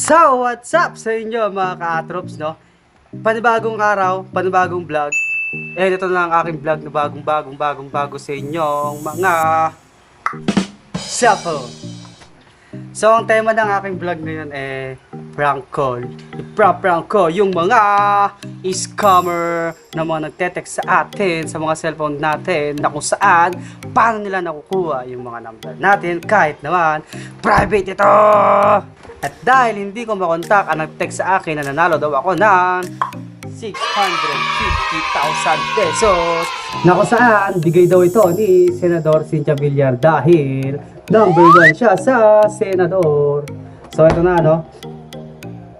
So, what's up sa inyo mga ka-atrops, no? Panibagong araw, panibagong vlog. Ito na ang aking vlog na bagong-bago sa inyong mga shuffle. So, ang tema ng aking vlog ngayon prank call. I-prank ko yung mga scammer na mga nagte-text sa atin, sa mga cellphone natin, na kung saan, paano nila nakukuha yung mga number natin, kahit naman, private ito! At dahil hindi ko makontak ang nag-text sa akin na nanalo daw ako ng 650,000 pesos, na kung saan, bigay daw ito ni Senador Cynthia Villar dahil number 1 siya sa senador. So ito na, no?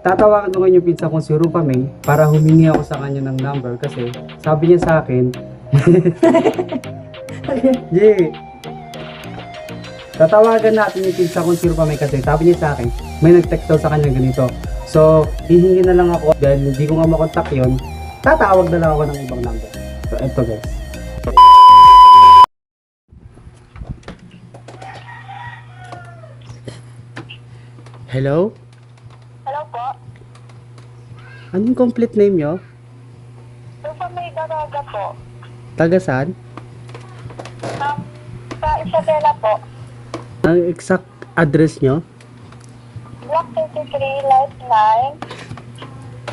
Tatawagan ko ngayon yung pinsan kong si Rupa May para humingi ako sa kanya ng number kasi sabi niya sa akin Jay, tatawagan natin yung pinsan kong si Rupa May kasi sabi niya sa akin may nag-text daw sa kanya ganito. So hihingi na lang ako dahil hindi ko nga makontak yun, tatawag na lang ako ng ibang number. So ito guys. Hello? Hello po. Anong complete name nyo? Rupa May Daraga po. Taga saan? Sa Isabela po. Ang exact address nyo? Block 33, Light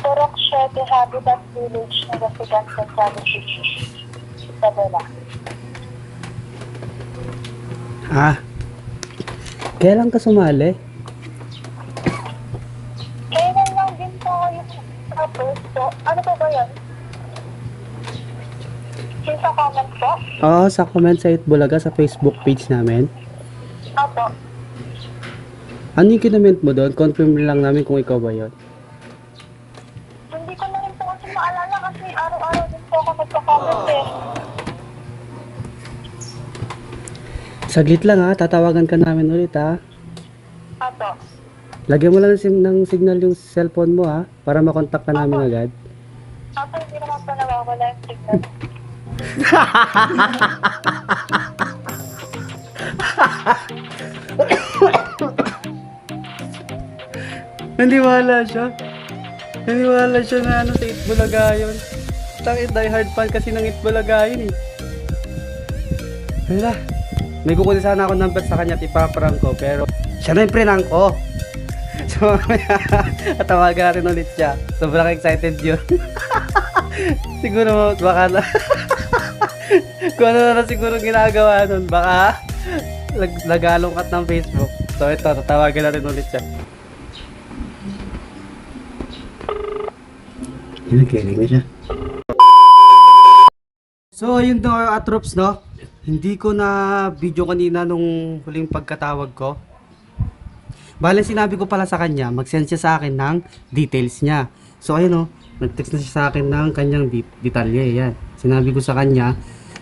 9. Turok 7, Habitat Village, Nagasigan, Central City. Isabela. Ah. Kailan ka sumali? Kailan lang din po yung tapos po. Ano po ba yun? Yung sa comment po? Oo, sa comment sa Itbulaga sa Facebook page namin. Opo. Ano yung kinament mo doon? Confirm lang namin kung ikaw ba yun. Hindi ko na rin po kasi maalala kasi araw-araw din po ako nagpa-comment eh. Saglit lang ha, tatawagan ka namin ulit ha. Opo. Lagyan mo lang ng signal yung cellphone mo ha, para makontak ka namin agad. Opo, hindi naman po nawawala yung signal. Naniwala siya. Naniwala siya na ano sa Itbulaga yun. Takit die hard fan kasi ng Itbulaga yun eh. Hala. May kukunin sana ako number sa kanya at ipaprank ko pero siya na yung prank ko. So tawagan natin ulit siya. Sobrang excited yun. Siguro baka na kung ano na siguro ginagawa nun, baka nagalungkat ng Facebook. So ito, tatawagan natin ulit siya. Nagkinig na siya. So ayun daw atrops, no? Hindi ko na video kanina nung huling pagkatawag ko. Bale sinabi ko pala sa kanya, mag-send siya sa akin ng details niya. So ayun, no, nag-text na siya sa akin ng kanyang detalye. Yan. Sinabi ko sa kanya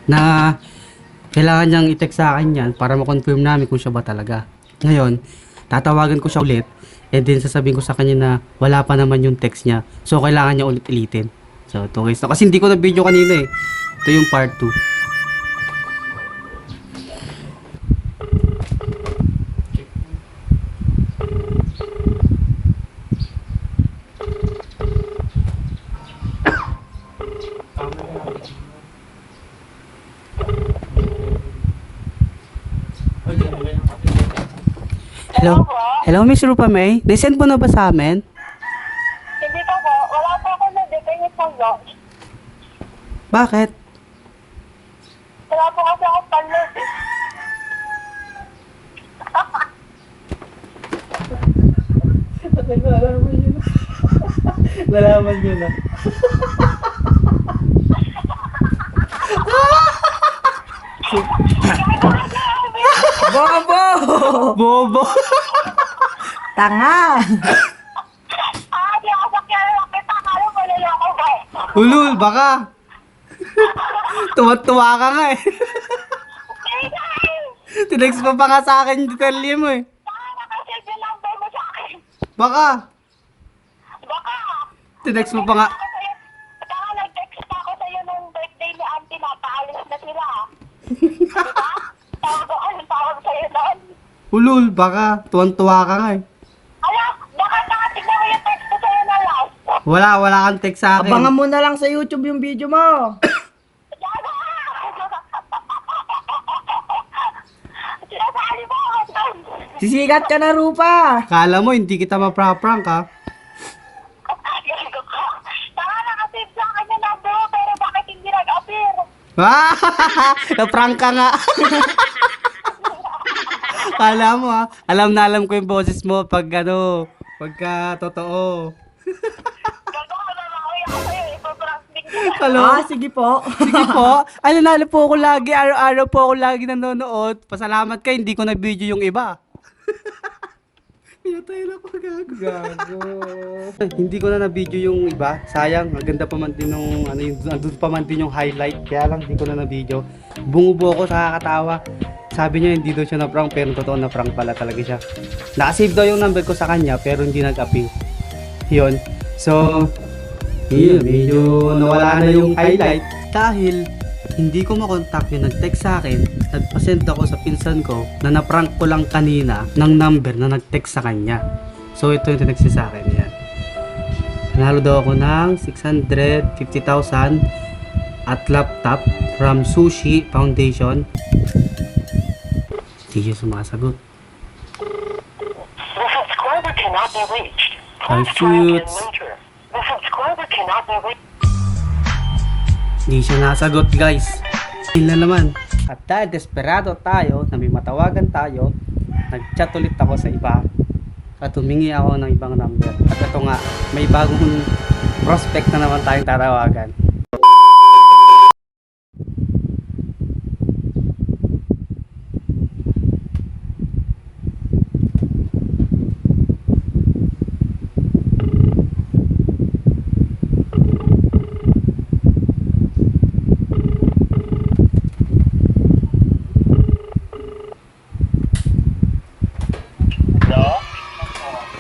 na kailangan niyang i-text sa akin yan para ma-confirm namin kung siya ba talaga. Ngayon, tatawagan ko siya ulit and then sasabihin ko sa kanya na wala pa naman yung text niya. So kailangan niya ulit ulitin. So ito guys, kasi hindi ko na video kanina eh. Ito yung part 2. Hello? Hello, Miss Rupa May? Nasend mo na ba sa amin? Hindi pa po. Wala po ako na detail po yun. Bakit? Wala po kasi ako panlot eh. Nalaman nyo na. Nalaman nyo na. Bobo! Bobo! Tanga! Di ako sakyan lang kita. Kala mo naloko ba eh. Ulul, baka. Tuwa-tuwa ka nga eh. Tinext pa nga sa akin yung detalye mo eh. Baka nakasave yung number mo sa akin. Baka. Baka. Tinext mo pa nga. Baka nag-text pa ako sa'yo nung birthday ni auntie na paalis na sila. Diba? Tawag sa'yo noon. Ulul, baka. Tuwan-tuwa ka nga eh. Ala, baka nakatingin Wala kang text sa akin. Abangan mo na lang sa YouTube yung video mo. Sinasali mo ako, Tom. Sisikat ka na, Rupa. Kala mo, hindi kita mapra-prank ha? Gago ka. Tama na kasi sa akin yung number mo, pero bakit hindi nag-appear? Ah! Na-prank ka nga. Kala mo ha? Alam ko yung boses mo pagka totoo. Gago ka na lang. Uy, ako sa'yo, ipaprank din ka. Hello? Sige po. Sige po. Ay, nanalo po ako lagi. Araw-araw po ako lagi nanonood. Pasalamat ka, hindi ko na-video yung iba. Pinatay na ako, gago. Hindi ko na na-video yung iba. Sayang, maganda pa man din yung, andun pa man din yung highlight. Kaya lang, hindi ko na na-video. Bumubo ako, nakakatawa. Sabi niya, hindi daw siya na-prank, pero totoo na-prank pala talaga siya. Nakasave daw yung number ko sa kanya, pero hindi nag-appear. Yun. So, yun, medyo nawala na yung highlight. Dahil, hindi ko makontak yung nag-text sa akin, nagpasend ako sa pinsan ko na na-prank ko lang kanina ng number na nag-text sa kanya. So ito yung tinext niya sa akin. Yan. Nanalo daw ako ng 650,000 at laptop from Sushi Foundation. Hindi siya sumasagot. The subscriber cannot be reached. Ay, shoots. The subscriber cannot be reached. Hindi siya nasagot, guys. Yun na naman. At dahil desperado tayo na may matawagan tayo, nag-chat ulit ako sa iba at humingi ako ng ibang number. At ito nga, may bagong prospect na naman tayong tatawagan.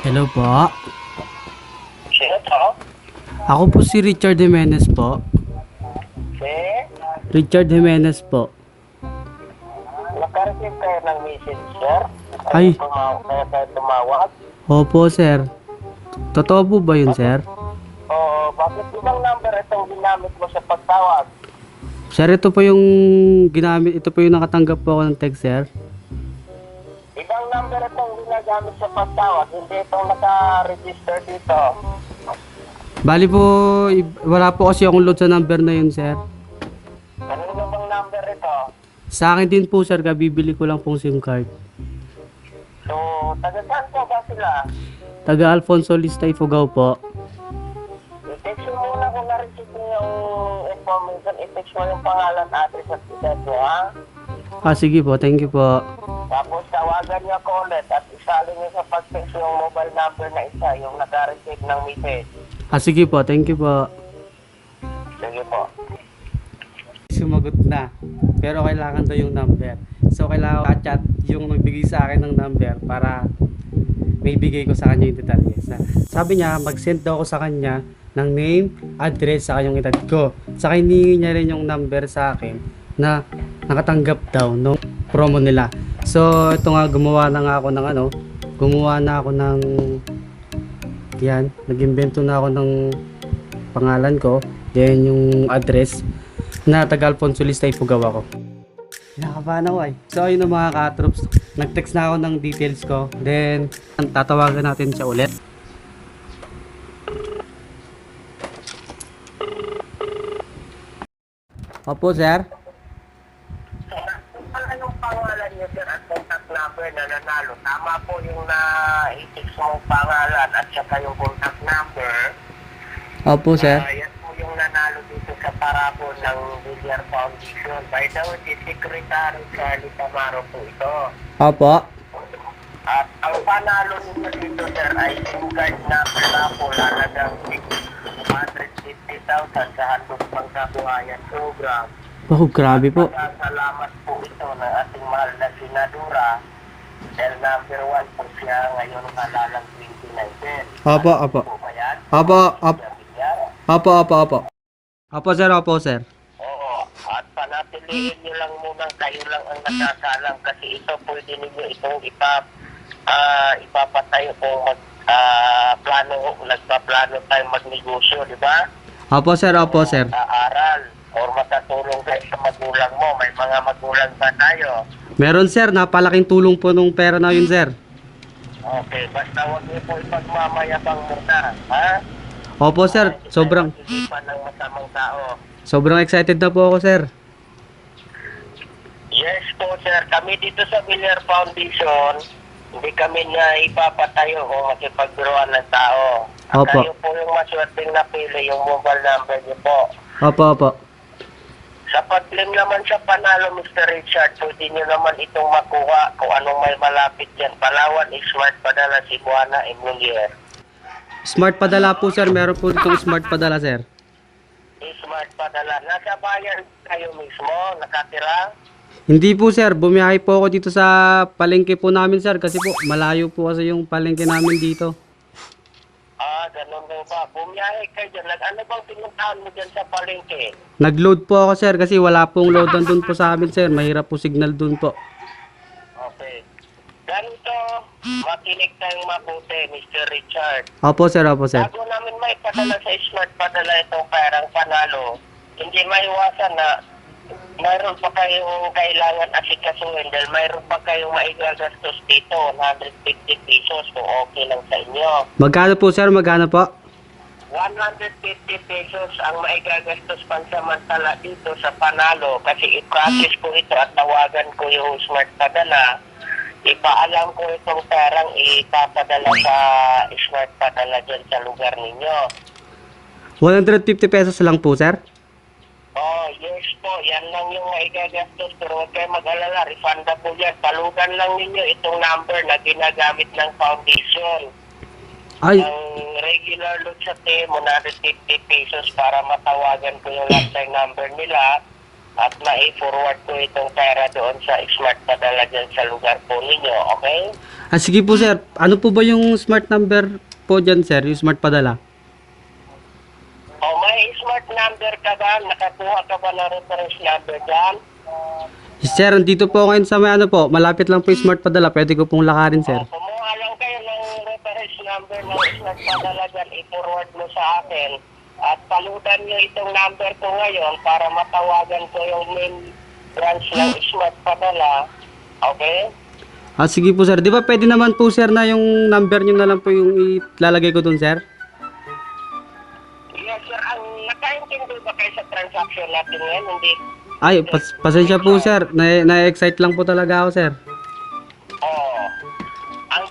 Hello po. Sino to? Ako po si Richard Jimenez po. Si? Richard Jimenez po. Nakareceive kayo ng message, sir? Ay. Kaya kayo tumawag? Opo, sir. Totoo po ba yun, sir? Oo, bakit ibang number itong ginamit mo sa pagtawag? Sir, ito po yung ginamit, ito po yung nakatanggap po ako ng text, sir. Ibang number itong ginagamit sa pagtawag, hindi itong naka-register dito. Bali po, wala po kasi akong load sa number na yun, sir. Kanino bang number ito? Sa akin din po, sir, kabibili ko lang pong SIM card. So, taga saan po ba sila? Taga Alfonso Lista, Ifugao po. I-text mo muna kung na-receive mo yung information, i-text mo yung pangalan, address at edad mo, ha? Ah, sige po, thank you po. Tapos tawagan niya ko ulit at isali niyo sa pag-text yung mobile number na isa, yung naka-receive ng message. Ah, sige po, thank you po. Sige po. Sumagot na, pero kailangan daw yung number. So, kailangan ka-chat yung nagbigay sa akin ng number para may bigay ko sa kanya yung detalye. Sabi niya, mag-send daw ako sa kanya ng name, address, saka yung edad ko. Saka hiningi niya rin yung number sa akin na nakatanggap daw ng promo nila. So, ito nga, gumawa na ako ng yan, nag-invento na ako ng pangalan ko, then yung address na taga Alfonso Lista, Ifugao ako. Kinakabahan ako eh. So ayun na mga ka-troops, nag-text na ako ng details ko, then tatawagan natin siya ulit. Opo, sir. Ano yung pangalan niyo, sir, at contact number na nanalo? Tama po yung na-i-text mong pangalan at saka yung contact number. Opo, sir. Yan po yung nanalo dito sa parabol ng Villar Foundation. By the way, si Secretary Charlie Tamaro po ito. Opo. At ang panalo nito dito, sir, ay SIM card na parabol halagang 150,000 sa handog pangkabuhayan program. Oh, grabe po. Salamat po ito ng ating mahal na senadora. Dahil number 1 po siya ngayon halalang 2019. Opo, opo. Po ba yan? Opo, opo. Yan. Opo, opo, opo. Opo, sir, opo, sir. Oo. At panatilihin nyo lang munang kayo lang ang nakasalang kasi ito pwede ninyo itong ipapatayo kung nagpaplano tayo magnegosyo, di ba? Opo sir, opo sir. Aaral or makatulong kayo sa magulang mo. May mga magulang ba tayo? Meron sir, napalaking tulong po nung pera na yun sir. Okay, basta huwag niyo po ipagmamayabang muna, ha? Opo sir, sobrang Isipan ng masamang tao. excited na po ako sir. Yes po, sir. Kami dito sa Villar Foundation, hindi kami na ipapatayo o makipagbiruan ng tao. At Opo. kayo po yung maswerteng napili, yung mobile number niyo po. Opo, opo. Sa pag-claim naman sa panalo, Mr. Richard, pwede nyo naman itong makuha kung anong may malapit dyan. Palawan, Smart Padala, Cebuana, Emulier. Smart padala po sir, meron po itong smart padala sir. Smart Padala. Nasa bayan kayo mismo, nakatira? Hindi po sir, bumiyahe po ako dito sa palengke po namin sir kasi po malayo po kasi yung palengke namin dito. Ganun daw ba? Bumiyahe kayo dyan. Ano bang pinuntahan mo dyan sa palengke? Nag-load po ako sir kasi wala pong loadan dun po sa amin sir, mahirap po signal dun po. Okay. Ganito, makinig tayong mabuti, Mr. Richard. Opo sir, opo sir. Bago namin may padala sa Smart Padala itong perang panalo, hindi maiwasan na mayroon pa kayong kailangan asikasuhin dahil mayroon pa kayong maigagastos dito, 150 pesos kung okay lang sa inyo. Magkano po sir, magkano po? 150 pesos ang maigagastos pansamantala dito sa panalo kasi i-process ko ito at tawagan ko yung Smart Padala. Ipaalam ko itong perang ipapadala sa Smart Padala dyan sa lugar ninyo. 150 pesos lang po sir? Oh, yes po. Yan lang yung maigagastos. Pero huwag kayo mag-alala. Refundable yan. Talugan lang ninyo itong number na ginagamit ng foundation. Ay, Ang regular load sa team, 150 pesos para matawagan ko yung lifetime number nila at ma-forward ko itong pera doon sa Smart Padala dyan sa lugar po ninyo. Okay? sige po sir, ano po ba yung smart number po dyan sir, yung smart padala? O, may smart number ka ba? Nakakuha ka ba ng reference number dyan? Sir, andito po ngayon sa may ano po, malapit lang po yung smart padala, pwede ko pong lakarin sir. O, kumuha lang kayo ng reference number ng Smart Padala dyan, i-forward mo sa akin. At palutan nyo itong number ko ngayon para matawagan ko yung main branch ng Smart Padala. Okay? Sige po sir, di ba pwede naman po sir na yung number nyo na lang po yung ilalagay ko dun sir? Yes, sir. Ang nakaintindi ba kayo sa transaction natin ngayon? Hindi. Ay, pasensya po sir, na-excite lang po talaga ako sir. Oo. Ang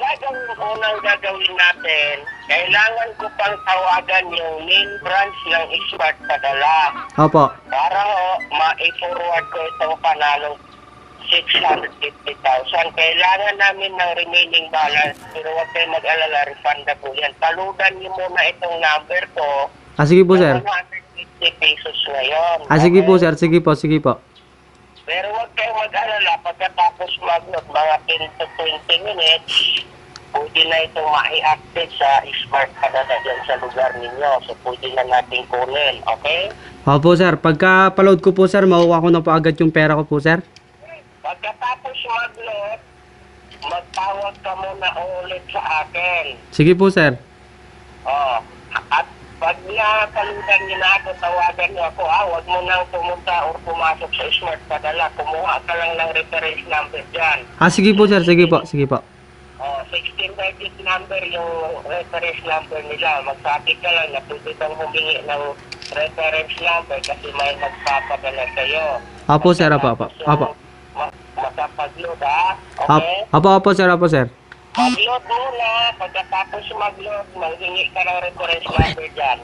unang gagawin natin, kailangan ko pang tawagan yung main branch ng Smart Padala Opo. para ma-forward ko itong panalong 650,000. Kailangan namin ng remaining balance pero huwag kayo mag-alala, refundable yan. Talugan niyo muna itong number ko. Sige po sir. 150 pesos ngayon. Sige po sir, sige po, sige po. Pero huwag kayong mag-alala, pagkatapos mag-load, mga 10 to 20 minutes, pwede na itong ma-i-active sa Smart Padala dyan sa lugar ninyo. So, pwede na natin kunin, okay? Opo sir, pagka paload ko po sir, makuha ko na po agad yung pera ko po sir. Pagkatapos mag-load, magtawag ka muna ulit sa akin. Sige po sir. Oh, at pag nakalutan niyo na ako, tawagan niyo ako, huwag mo nang pumunta o pumasok sa Smart Padala. Kumuha ka lang ng reference number dyan. Sige po sir, sige po, sige po. 16-digit number yung reference number nila. Magsabi ka lang na pwede kang humingi ng reference number kasi may magpapadala sa'yo. Opo sir, opo, opo. Makapag-load okay? Opo sir, opo sir. Mag-load muna. Pagkatapos mag-load, maghingi ka ng reference number dyan.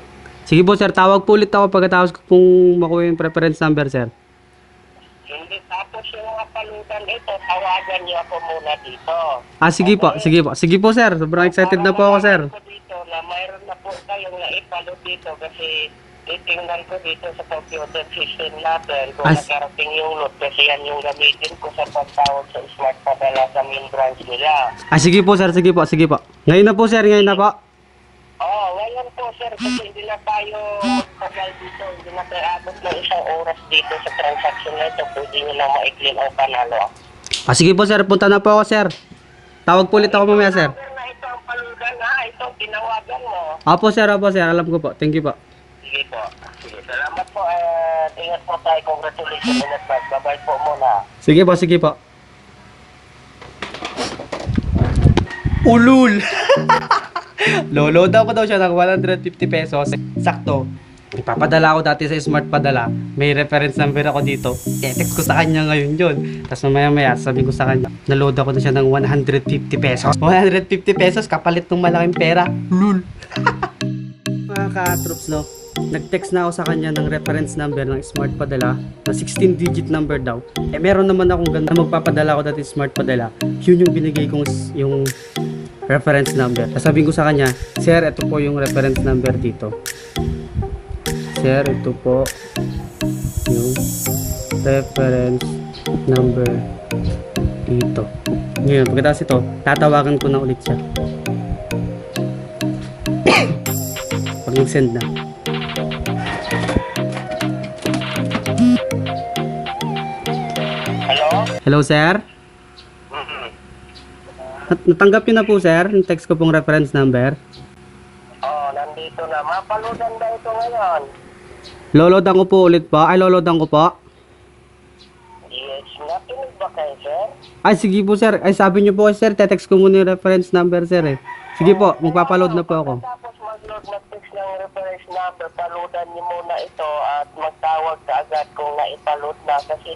Sige po sir, tawag po ulit ako pagkatapos ko pong makuha yung preference number sir. Hindi tapos yung mga palutan ito, tawagan niyo ako muna dito. Sige po, sige po. Sige po sir, sobrang excited na po ako sir. Ko dito na mayroon na po kayong naipalo dito kasi titingnan ko dito sa computer system natin kung nakarating yung load kasi yan yung gamitin ko sa pagtawag sa Smart Padala sa main branch nila. Sige po sir, sige po, sige po. Ngayon na po sir, ngayon na po. Ngayon po sir kasi hindi na tayo magtagal dito, hindi na tayo abot ng isang oras dito sa transaction na ito, pwede nyo lang ma-claim ang panalo. Sige po sir, punta na po ako sir. Tawag po ulit ako mamaya sir. Na ito ang paludan ito Opo sir, alam ko po. Thank you po. Sige po. Sige, salamat po. Ingat po tayo. Congratulations in advance. Bye-bye po muna. Sige po, sige po. Ulul! Lolo daw ko daw siya ng 150 pesos. Sakto. Ipapadala ko dati sa Smart Padala. May reference number ako dito. I-text ko sa kanya ngayon yun. Tapos mamaya sabi ko sa kanya, naload ako na siya ng 150 pesos. 150 pesos kapalit ng malaking pera. Lul! Mga ka-troops, no? Nag-text na ako sa kanya ng reference number ng Smart Padala na 16-digit number daw. Eh meron naman akong ganda magpapadala ko dati Smart Padala. Yun yung binigay kong yung reference number. Sabihin ko sa kanya, sir, ito po yung reference number dito. Sir, ito po yung reference number dito. Ngayon, pagkatapos ito, tatawagan ko na ulit siya. Pag nag-send na. Hello? Hello, sir? Mhm. Natanggap niyo na po, sir, yung text ko pong reference number. Oh, nandito na. Mapaludan ba ito ngayon? Lolodan ko po ulit po. Ay, lolodan ko po. Yes, nakinig ba kayo, sir? Ay, sige po, sir. Ay, sabi niyo po, sir, te-text ko muna yung reference number, sir, eh. Sige po, magpapaload na po ako. Tapos mag-load mag-text ng reference number, paludan niyo muna ito at magtawag ka agad kung naipaload na kasi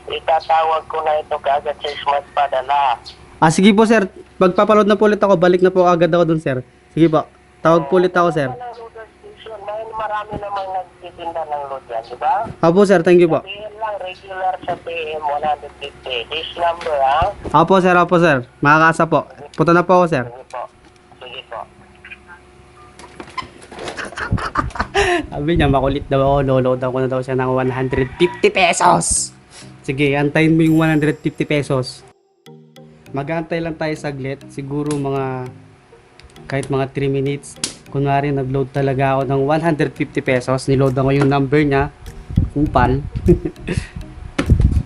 itatawag ko na ito kaagad sa Smart Padala. Ah, sige po, sir. Magpapaload na po ulit ako. Balik na po agad ako dun, sir. Sige po. Tawag po ulit ako, sir. Ng loader station, may marami namang nagtitinda ng load yan, di ba? Opo, sir. Thank you po. Sabihin lang, regular sa PM 150. This number, ha? Opo, sir. Opo, sir. Makakasa po. Punta na po ako, sir. Sige po. Sige po. Sabi niya, makulit daw ako. Loload ako na daw siya ng 150 pesos. Sige, antayin mo yung 150 pesos. Mag-aantay lang tayo saglit. Siguro kahit mga 3 minutes. Kunwari, nag-load talaga ako ng 150 pesos. Niloadan ko yung number niya. Kupal.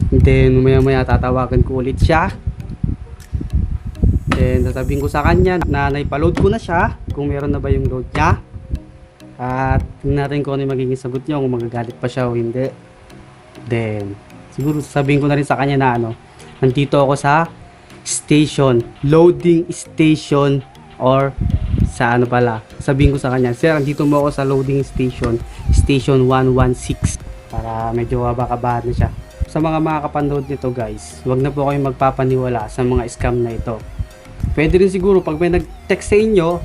Then, maya-maya tatawagan ko ulit siya. Then, sasabihin ko sa kanya na naipaload ko na siya. Kung meron na ba yung load niya. At tingnan natin kung ano yung magiging sagot niya. Kung magagalit pa siya o hindi. Then, siguro sabihin ko na rin sa kanya na nandito ako sa station, loading station, or sa sabihin ko sa kanya, sir, andito mo ako sa loading station, station 116, para medyo kabakabahan na siya. Sa mga makakapanood nito, guys, wag na po kayong magpapaniwala sa mga scam na ito. Pwede rin siguro pag may nag-text sa inyo,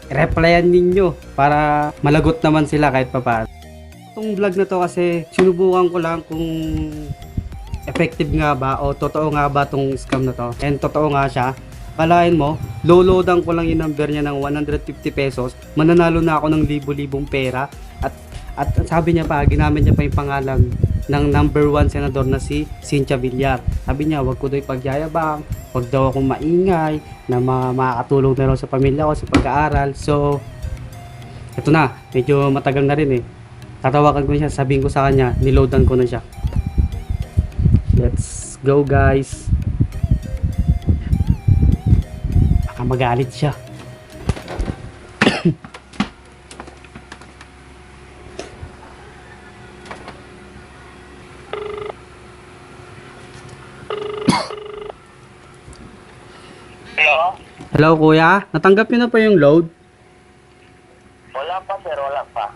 replyan ninyo para malagot naman sila kahit papaano. Itong vlog na to kasi sinubukan ko lang kung effective nga ba o totoo nga ba tong scam na to, and totoo nga siya. Kalahin mo, loloadan ko lang yung number niya ng 150 pesos, mananalo na ako ng libo-libong pera, at sabi niya pa, ginamit niya pa yung pangalan ng number 1 senador na si Cynthia Villar. Sabi niya, wag ko daw ipagyayabang, wag daw akong maingay, na makakatulong na raw sa pamilya ko sa pag-aaral. So, ito na, medyo matagal na rin eh. Tatawagan ko siya, sabihin ko sa kanya, niloadan ko na siya. Let's go, guys. Baka magalit siya. Hello? Hello, kuya. Natanggap niyo na po yung load? Wala pa, sir. Wala pa.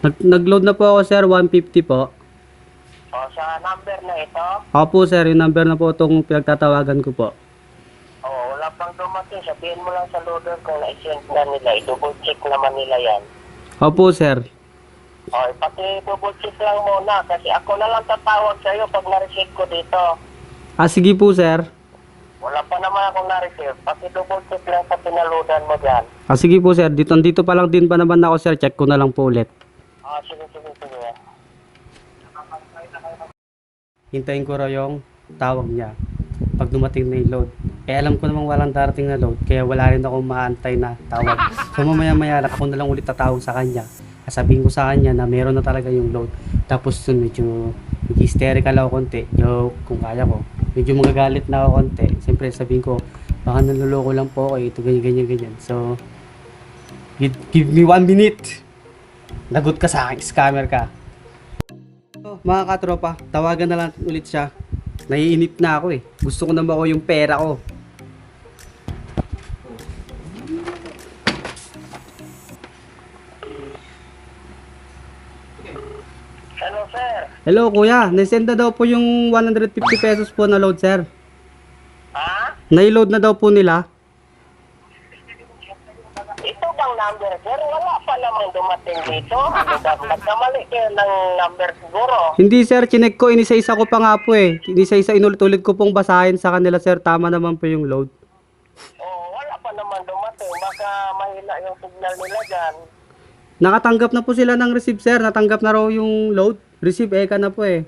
Nag-load na po ako, sir. 150 po. O, sa number na ito, Opo, sir. Yung number na po itong pinagtatawagan ko po. wala pang dumating. Sabihin mo lang sa loader kung na-send na nila. I-double check naman nila yan. Opo, sir. O, pati double check lang muna kasi ako na lang tatawag sa'yo pag na-receive ko dito. Ah, sige po, sir. Wala pa naman akong na-receive. Pati double check lang sa pinaloadan mo dyan. Ah, sige po, sir. Dito pa lang din pa naman ako, sir. Check ko na lang po ulit. Sige. Hintayin ko raw yung tawag niya pag dumating na yung load. Eh, alam ko namang walang darating na load, kaya wala rin akong maantay na tawag. So, mamaya-maya ako na lang ulit tatawag sa kanya. Sabihin ko sa kanya na meron na talaga yung load. Tapos yun, medyo hysterical ako konti. Kung kaya ko. Medyo magagalit na ako konti. Siyempre, sabihin ko, baka naluloko lang po ako. Ito, ganyan. So, Give me 1 minute. Lagot ka sa akin, scammer ka. So, mga katropa, tawagan na lang ulit siya. Naiinip na ako eh. Gusto ko na makuha yung pera ko. Hello, sir. Hello kuya, nasend na daw po yung 150 pesos po na load sir. Ha? Nai-load na daw po nila. Ito bang number, sir? Wala pa namang dumating dito. Ano ba? Nagkamali kayo ng number siguro. Hindi sir, chinek ko, inisa-isa ko pa nga po eh. Inisa-isa, inulit-ulit ko pong basahin sa kanila sir, tama naman po yung load. Oh, wala pa naman dumating. Baka mahina yung signal nila dyan. Nakatanggap na po sila ng receive sir, natanggap na raw yung load. Receive eka na po eh.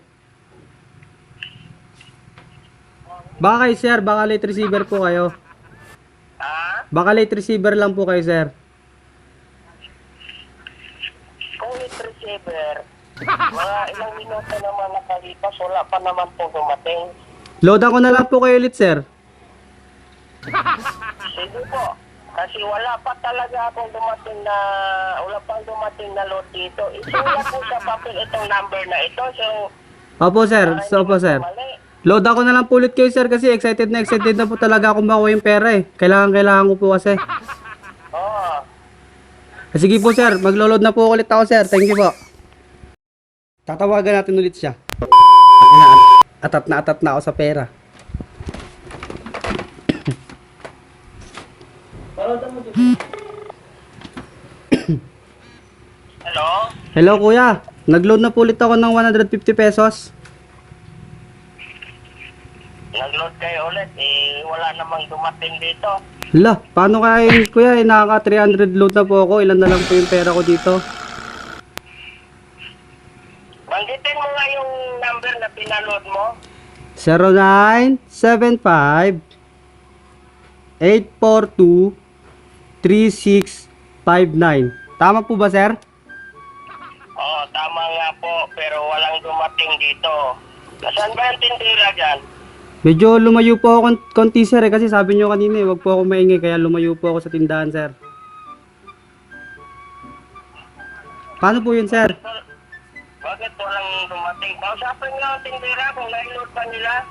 Baka kayo sir, baka late receiver po kayo. Ha? Baka late receiver lang po kayo sir. Kung it receiver, mga ilang minuto naman nakalipas, wala pa naman po dumating. Loadan ko na lang po kayo ulit sir. Sige po. Kasi wala pa talaga akong dumating na, wala pang dumating na load dito. Isulat po sa papel itong number na ito. So, Opo sir, opo sir. mali. Load ako na lang po ulit kayo sir kasi excited na po talaga akong makuha yung pera eh. Kailangan ko po kasi. Oo. Sige po sir, maglo-load na po ulit ako sir. Thank you po. Tatawagan natin ulit siya. Atat na ako sa pera. Hello? Hello kuya, nag-load na po ulit ako ng 150 pesos. Nag-load kayo ulit. Wala namang dumating dito. Hala, paano kaya yun kuya? Nakaka 300 load na po ako. Ilan na lang po yung pera ko dito? Banggitin mo nga yung number na pinaload mo. 0975 842 3659. Tama po ba sir? Oo, tama nga po. Pero walang dumating dito. Nasaan ba yung tindera dyan? Medyo lumayo po ako konti sir kasi sabi nyo kanina wag po ako maingay kaya lumayo po ako sa tindahan sir. Paano po yun sir? Bakit walang dumating? Kausapin nga ang tindera kung na-load pa nila.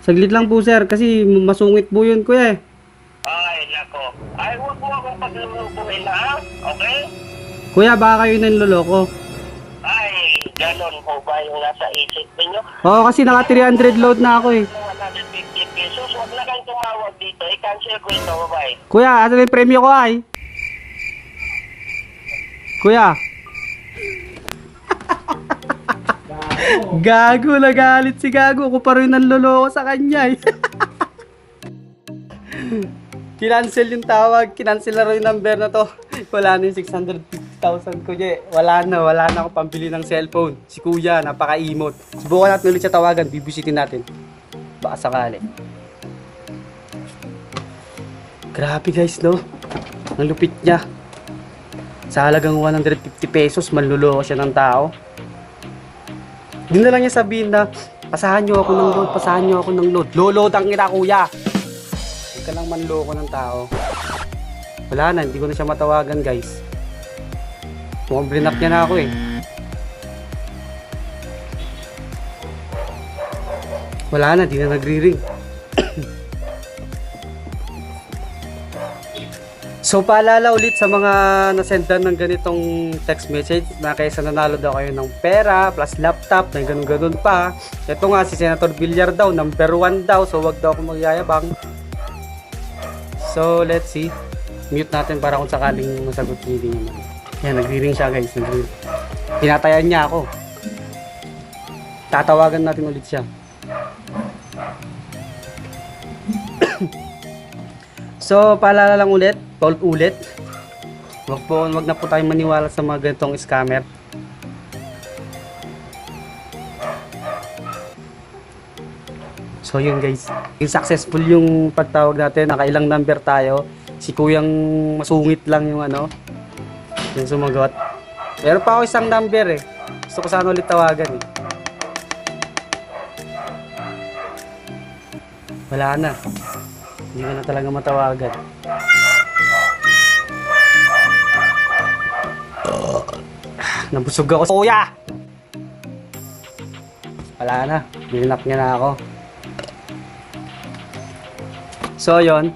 Saglit lang po sir kasi masungit po yun kuya eh. Ay, nako. Ay, huwag mo akong paglulukuhin na, ha? Okay? Kuya baka kayo nanloloko. Ay, ganon po ba yung nasa isip ninyo? Oo kasi naka 300 load na ako eh. 150 pesos, huwag na kang tumawag dito. I-cancel ko ito, bye-bye. Kuya, asan yung premyo ko ay? Kuya. Gago, nagalit si Gago. Ako pa rin nanloloko sa kanya eh. Kinancel yung tawag. Kinancel na rin yung number na to. Wala na yung 650,000 ko dyan. Wala na ako pambili ng cellphone. Si kuya, napaka-imot. Subukan natin ulit siya tawagan. Bibisitin natin. Baka sakali. Grabe guys, no? Ang lupit niya. Sa halagang 150 pesos, manluloko siya ng tao. Hindi na lang niya sabihin na, pasahan niyo ako ng load, pasahan niyo ako ng load. Loload ang kita, kuya. Huwag ka lang manloko ng tao. Wala na, hindi ko na siya matawagan, guys. Mukhang blinak niya na ako eh. Wala na, di na nagri-ring. So paalala ulit sa mga nasendan ng ganitong text message na kaysa nanalo daw kayo ng pera plus laptop na ganun-ganun pa. Ito nga si Senator Villar daw, number 1 daw, so wag daw akong magyayabang. So let's see. Mute natin para kung sakaling masagot niya naman. Yan, nagri-ring siya guys. Nagri-ring. Tinatayan niya ako. Tatawagan natin ulit siya. So, paalala lang ulit, ulit. Wag na po tayong maniwala sa mga ganitong scammer. So, yun guys. Yung successful yung pagtawag natin. Nakailang number tayo. Si kuyang masungit lang yung yung sumagot. Meron pa ako isang number eh. Gusto ko sana ulit tawagan eh. Wala na. Hindi ko na talaga matawagan. Nabusog ako. Kuya! Wala na. Binilak niya na ako. So, yon.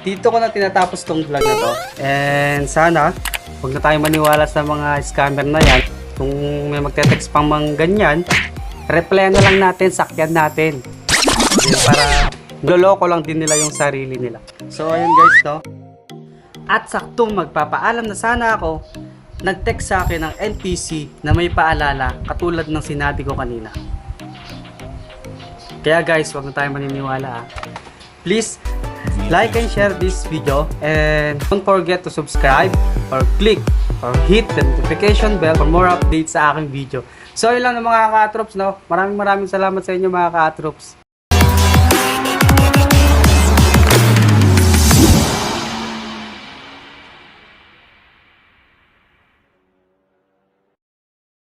Dito ko na tinatapos tong vlog na to. And sana, huwag na tayo maniwala sa mga scammer na yan. Kung may magte-text pang mga ganyan, reply na lang natin, sakyan natin. Para loloko lang din nila yung sarili nila. So, ayun guys, no? At saktong magpapaalam na sana ako, nag-text sa akin ng NTC na may paalala katulad ng sinabi ko kanina. Kaya guys, huwag na tayo maniniwala. Please, like and share this video and don't forget to subscribe or click or hit the notification bell for more updates sa aking video. So, yun lang ng mga ka-troops, no? Maraming salamat sa inyo mga ka-troops.